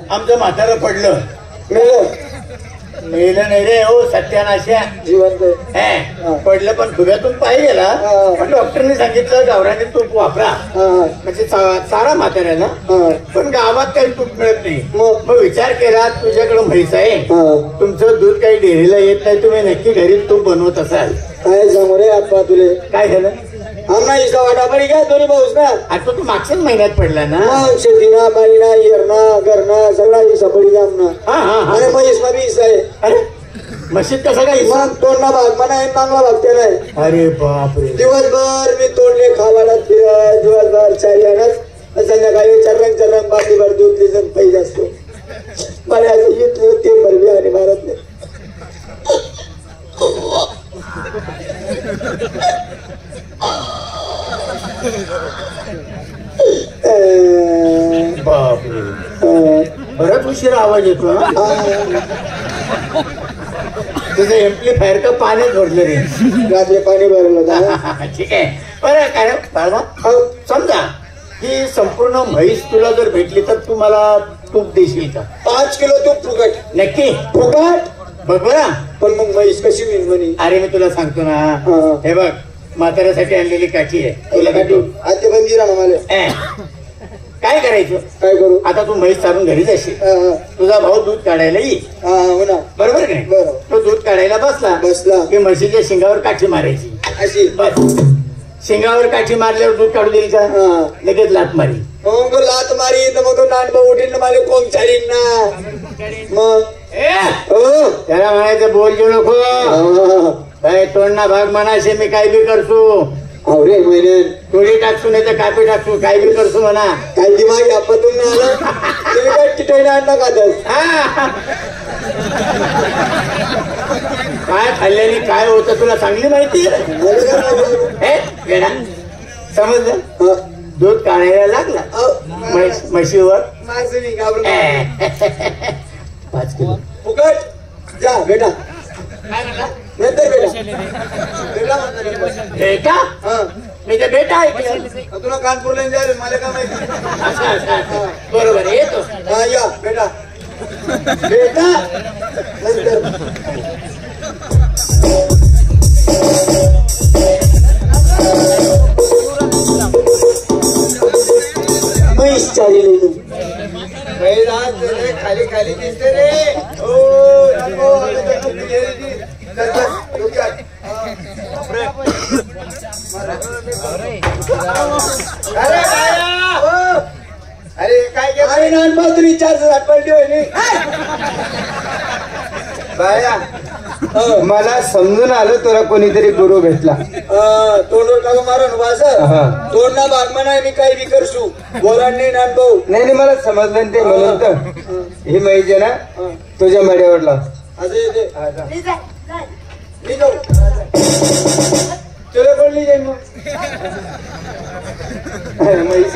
आमचं म्हातारं पडलं. मेलं नाही रे हो, सत्यानाशा जिवंत पडलं, पण खुब्यातून पाय गेला. पण डॉक्टरने सांगितलं गावराने तूप वापरा, म्हणजे चारा म्हाताऱ्याला. पण गावात काही तूप मिळत नाही. मग विचार केला, तुझ्याकडे म्हैस आहे, तुमचं दूध काही डेअरीला येत नाही, तुम्ही नक्की घरी तूप बनवत असाल. काय सांगू रे आप्पा तुले, काय झालं? आमना हिस्सा वाटापडी काय दोन्ही भाऊस ना. आता तू मागच्याच महिन्यात पडला ना. शेतीना पाणीना येरणा घरणा सगळा हिस्सा पडी आमना. आणि म्हैस ना बी हिस्सा आहे. अरे म्हशीत कसा काय हिस्सा? तोंडला भाग म्हणा आहे, चांगला भागते नाही. अरे बापरे. दिवसभर मी तोंडले खावाडात फिरत, दिवसभर चारी आणत, संध्याकाळी चर्रंग बाटलीभर दूध लिजन पैसे असतो. मला असं येत ते भरवी आणि भारत नाही. बापरे, बराच उशीर आवाज येतो. तुझं एम्प्लिफायर का पाण्यात भरलं रे? रात्री पाणी भरलं. ठीक आहे. बरं काय बाळा, समजा ही संपूर्ण म्हैस तुला जर भेटली तर तू मला तूप देशील का? 5 किलो तूप फुकट. नक्की फुकट. बघ बरं. पण मग म्हैस कशी मिळेल म्हणे? अरे मी तुला सांगतो ना, हे बघ म्हाताऱ्यासाठी आणलेली काठी आहे, तुला भेटू. आता बंदी राहणार मला. काय करायचं? काय करू? आता तू म्हैस चालून घरी जाशील, तुझा भाऊ दूध काढायला येईल. हो ना. बरोबर नाही? तो दूध काढायला बसला की म्हशीच्या शिंगावर काठी मारायची. अशी शिंगावर काठी मारल्यावर दूध काढू देईल का? लगेच लात मारी. मग तो लात मारी तर मग तो नांदबा उठील ना, मला कोण चालीन ना. मग त्याला म्हणायचं बोल घेऊ नको, काय तोंडना भाग म्हणाशे, मी काय बी करतो. अरे महिने थोडी टाकतो नाही तर कापी टाकतो, काय बी करतो म्हणा. काय दिमाग आपतून नाही आलं. तुम्ही काय टिटोईने आणला खातस? काय खाल्ल्याने काय होतं तुला चांगली माहिती आहे? समजलं? दूध काढायला लागला म्हशीवर. 5 किलो फुकट. जा बेटा. नंतर बेटा. मी तर बेटा ऐकलं. तुला कानपूरला जाईल, मला काय माहिती. बरोबर येतो. या बेटा. बेटा नंतर. म्हैस चालली खाली खाली दिसते रे. अरे काय अरे नानभाऊ तुम्ही 4 पडली होय बाया. मला समजून आलं तुला कोणीतरी गुरु भेटला. तोंडवर का मारून वास तोंडना भाग म्हणा, मी काही बी करसू बोला नाही नानभाऊ. नाही मला समजलं ते, म्हणून तर ही माहिती ना तुझ्या मड्यावर लाव. तुला कोणली जाईल मग? म्हैस